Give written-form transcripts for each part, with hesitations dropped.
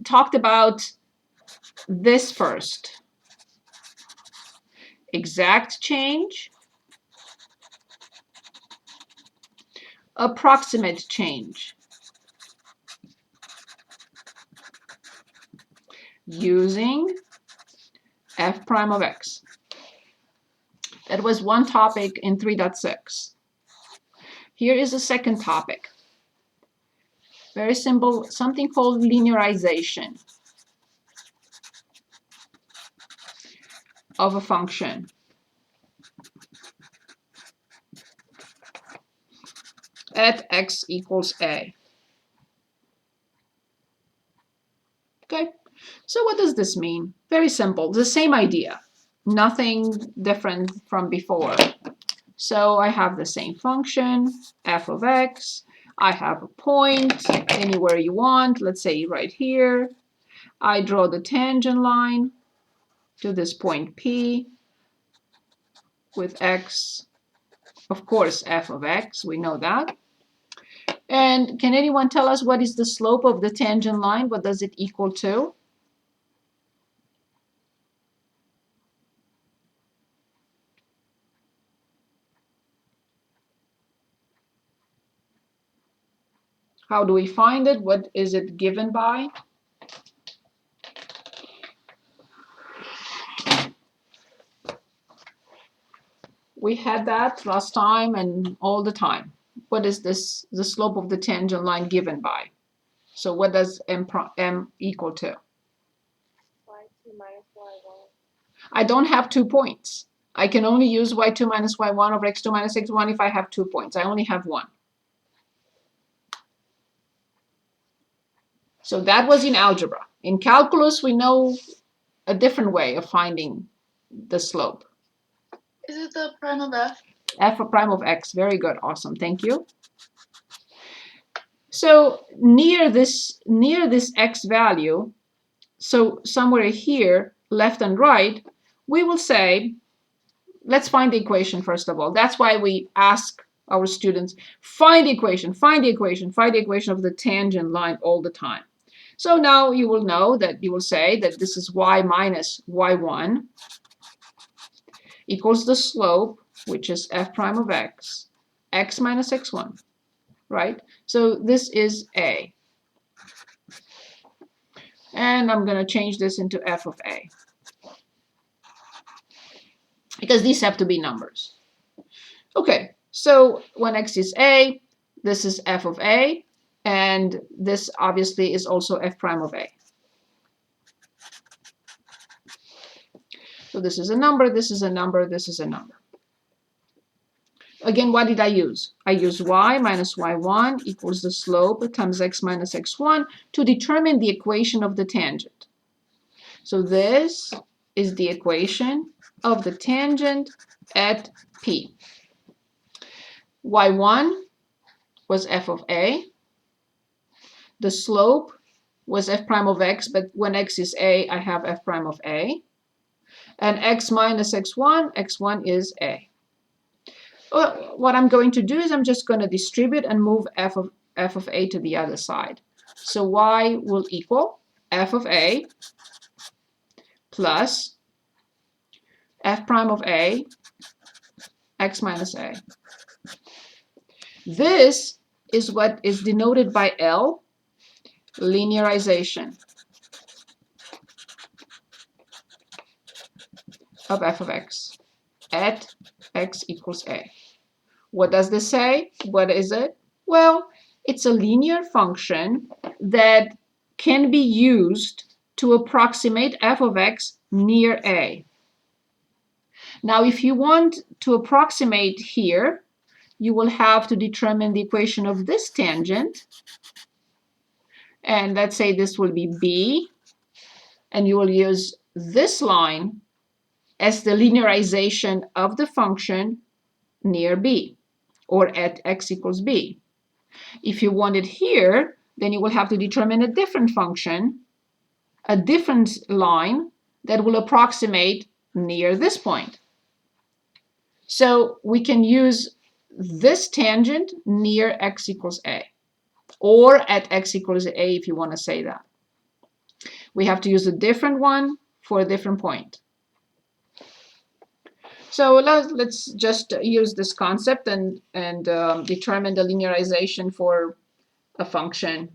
talked about this first. Exact change, approximate change. Using f prime of x. That was one topic in 3.6. Here is a second topic. Very simple, something called linearization of a function. At x equals a. Okay, so what does this mean? Very simple, the same idea. Nothing different from before. So I have the same function, f of x. I have a point anywhere you want, let's say right here. I draw the tangent line to this point P with x, of course, f of x, we know that. And can anyone tell us what is the slope of the tangent line? What does it equal to? How do we find it? What is it given by? We had that last time and all the time. What is this, the slope of the tangent line given by? So what does m equal to? y2 minus y1. I don't have 2 points. I can only use y2 minus y1 over x2 minus x1 if I have 2 points. I only have 1. So that was in algebra. In calculus, we know a different way of finding the slope. Is it the prime of f? F of prime of x. Very good. Awesome. Thank you. So near this x value, so somewhere here, left and right, we will say, let's find the equation first of all. That's why we ask our students, find the equation, find the equation, find the equation of the tangent line all the time. So now you will know that you will say that this is y minus y1 equals the slope, which is f prime of x, x minus x1, right? So this is a. And I'm going to change this into f of a, because these have to be numbers. Okay, so when x is a, this is f of a, and this obviously is also f prime of a. So this is a number, this is a number, this is a number. Again, what did I use? I used y minus y1 equals the slope times x minus x1 to determine the equation of the tangent. So this is the equation of the tangent at P. y1 was f of a. The slope was f prime of x, but when x is a, I have f prime of a. And x minus x1, x1 is a. Well, what I'm going to do is I'm just going to distribute and move f of a to the other side. So y will equal f of a plus f prime of a, x minus a. This is what is denoted by L, linearization of f of x at x equals a. What does this say? What is it? Well, it's a linear function that can be used to approximate f of x near a. Now, if you want to approximate here, you will have to determine the equation of this tangent. And let's say this will be b, and you will use this line as the linearization of the function near b, or at x equals b. If you want it here, then you will have to determine a different function, a different line that will approximate near this point. So we can use this tangent near x equals a, or at x equals a if you want to say that. We have to use a different one for a different point. So let's just use this concept and determine the linearization for a function.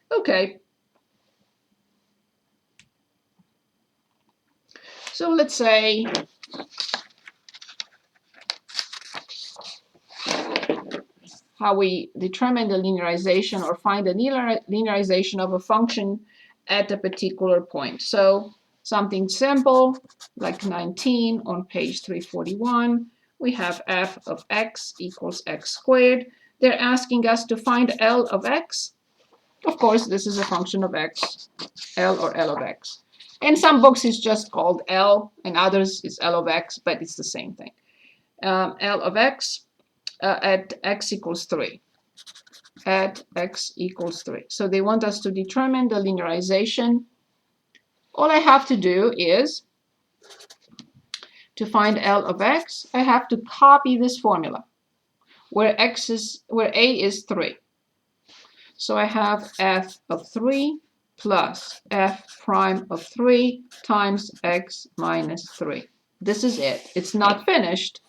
Okay. So let's say how we determine the linearization or find the linearization of a function at a particular point. So something simple like 19 on page 341, we have f of x equals x squared. They're asking us to find L of x. Of course, this is a function of x, L or L of x. In some books, it's just called L, and others it's L of x, but it's the same thing. L of x at x equals 3. At x equals 3. So they want us to determine the linearization. All I have to do is, to find L of x, I have to copy this formula, where a is 3. So I have f of 3 plus f prime of 3 times x minus 3. This is it. It's not finished,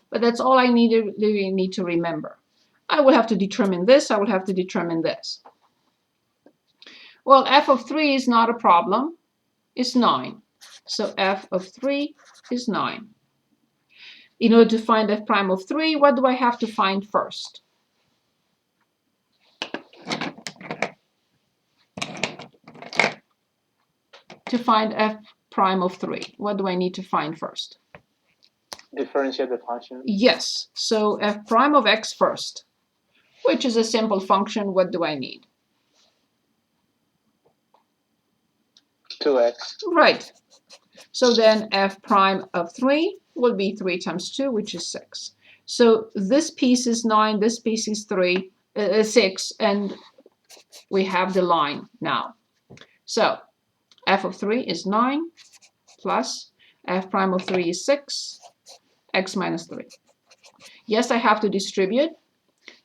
but that's all I really need to remember. I will have to determine this. I will have to determine this. Well, f of 3 is not a problem. It's 9. So f of 3 is 9. In order to find f prime of 3, what do I have to find first? To find f prime of 3, what do I need to find first? Differentiate the function. Yes, so f prime of x first, which is a simple function. What do I need? 2x. Right. So then f prime of 3 will be 3 times 2, which is 6. So this piece is 9, this piece is 6, and we have the line now. So f of 3 is 9 plus f prime of 3 is 6, x minus 3. Yes, I have to distribute.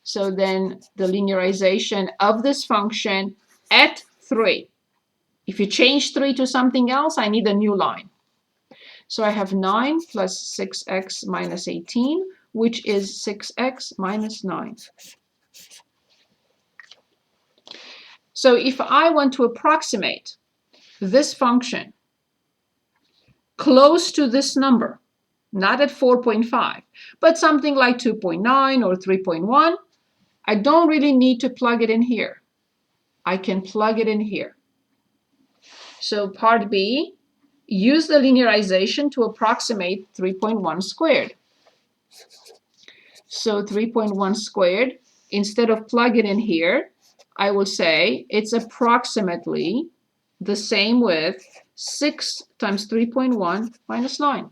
So then the linearization of this function at 3. If you change 3 to something else, I need a new line. So I have 9 plus 6x minus 18, which is 6x minus 9. So if I want to approximate this function close to this number, not at 4.5, but something like 2.9 or 3.1, I don't really need to plug it in here. I can plug it in here. So part B, use the linearization to approximate 3.1 squared. So 3.1 squared, instead of plug it in here, I will say it's approximately the same with 6 times 3.1 minus 9,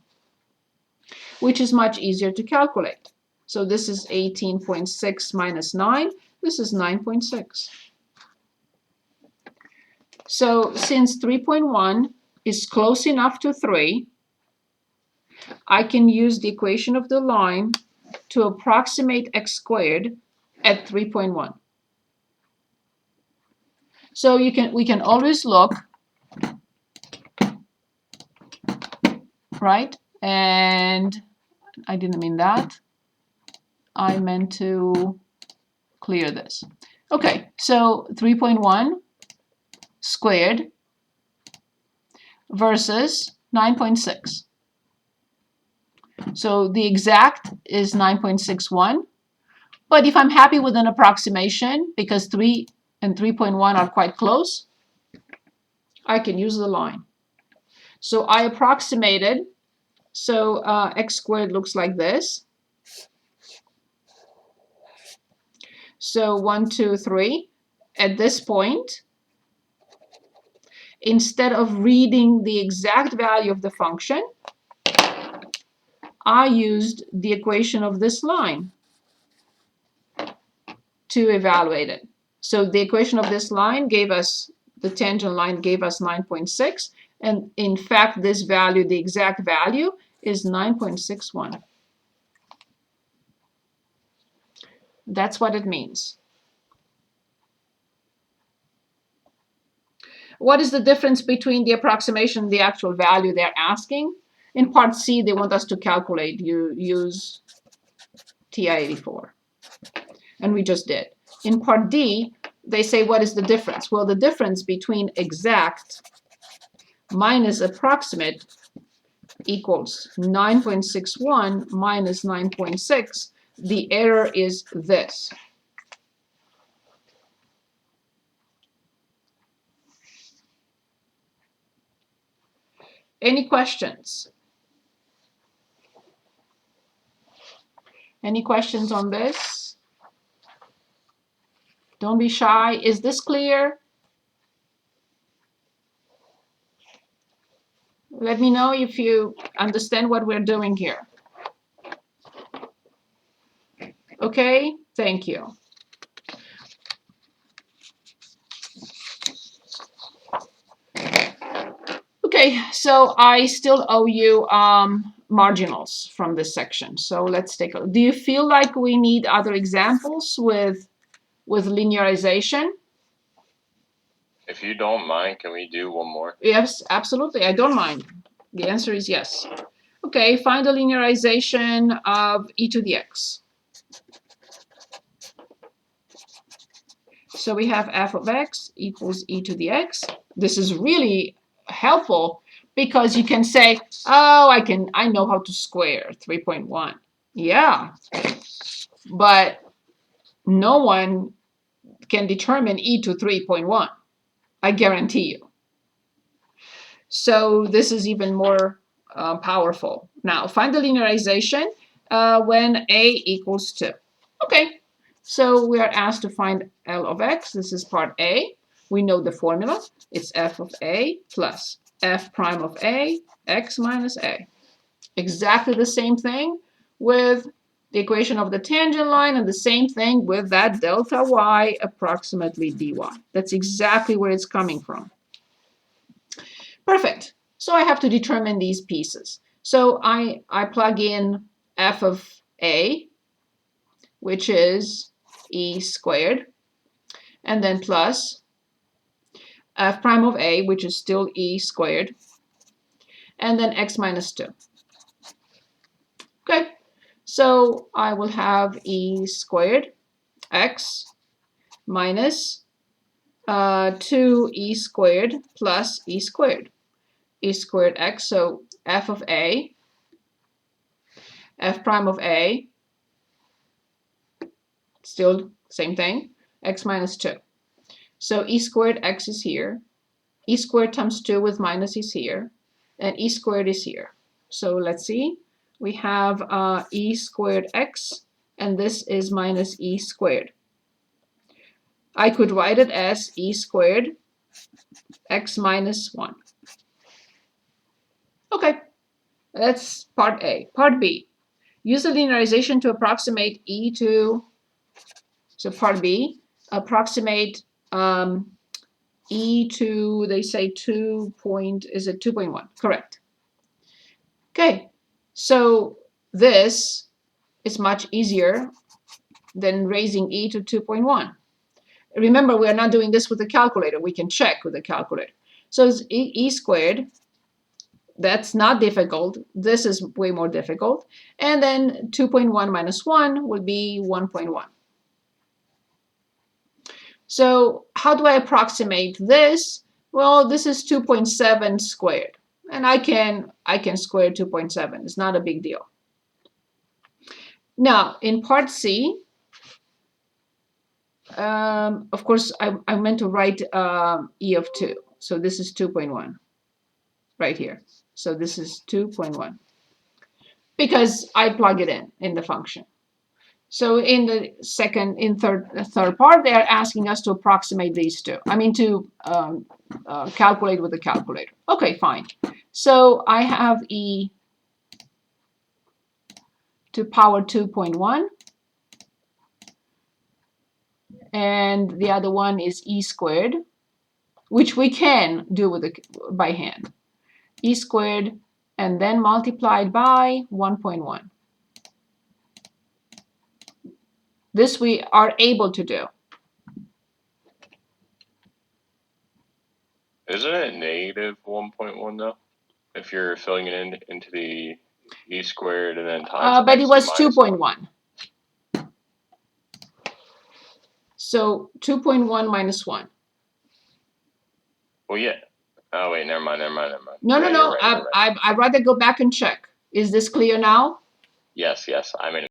which is much easier to calculate. So this is 18.6 minus 9. This is 9.6. So since 3.1 is close enough to 3, I can use the equation of the line to approximate x squared at 3.1. So we can always look, right? And I didn't mean that. I meant to clear this. Okay, so 3.1 squared versus 9.6. So the exact is 9.61. But if I'm happy with an approximation, because 3 and 3.1 are quite close, I can use the line. So I approximated. So x squared looks like this. So 1, 2, 3. At this point, instead of reading the exact value of the function, I used the equation of this line to evaluate it. So the equation of this line gave us, the tangent line gave us 9.6. And in fact, this value, the exact value, is 9.61. That's what it means. What is the difference between the approximation and the actual value they're asking? In part C, they want us to calculate. You use TI-84, and we just did. In part D, they say, what is the difference? Well, the difference between exact minus approximate equals 9.61 minus 9.6. The error is this. Any questions? Any questions on this? Don't be shy. Is this clear? Let me know if you understand what we're doing here. Okay, thank you. Okay, so I still owe you marginals from this section. So let's take a look. Do you feel like we need other examples with linearization? If you don't mind, can we do one more? Yes, absolutely. I don't mind. The answer is yes. Okay, find the linearization of e to the x. So we have f of x equals e to the x. This is really helpful because you can say, oh, I know how to square 3.1. Yeah, but no one can determine e to 3.1. I guarantee you. So this is even more powerful. Now, find the linearization when a equals 2. Okay, so we are asked to find L of x. This is part A. We know the formula. It's f of a plus f prime of a, x minus a. Exactly the same thing with the equation of the tangent line, and the same thing with that delta y approximately dy. That's exactly where it's coming from. Perfect. So I have to determine these pieces. So I plug in f of a, which is e squared, and then plus f prime of a, which is still e squared, and then x minus 2. Okay, so I will have e squared x minus 2e squared plus e squared x. So f of a, f prime of a, still same thing, x minus 2. So e squared x is here, e squared times 2 with minus is here, and e squared is here. So let's see, we have e squared x, and this is minus e squared. I could write it as e squared x minus 1. Okay, that's part A. Part B, use the linearization to approximate e to, so part B, approximate e to, they say 2.1? Correct. Okay, so this is much easier than raising e to 2.1. Remember, we are not doing this with a calculator. We can check with a calculator. So it's e squared. That's not difficult. This is way more difficult. And then 2.1 minus 1 will be 1.1. So how do I approximate this? Well, this is 2.7 squared. And I can square 2.7. It's not a big deal. Now, in part C, of course, I meant to write e of 2. So this is 2.1 right here. So this is 2.1 because I plug it in the function. So in the third part, they are asking us to approximate these two. I mean to calculate with the calculator. Okay, fine. So I have e to power 2.1. And the other one is e squared, which we can do with by hand. E squared and then multiplied by 1.1. This we are able to do. Isn't it negative 1.1 though? If you're filling it into the e squared and then times But it x was to minus 2.1. So 2.1 minus 1. Well, yeah. Oh wait, never mind. No, Yeah, no, you're no. right, you're right. I'd rather go back and check. Is this clear now? Yes, I mean.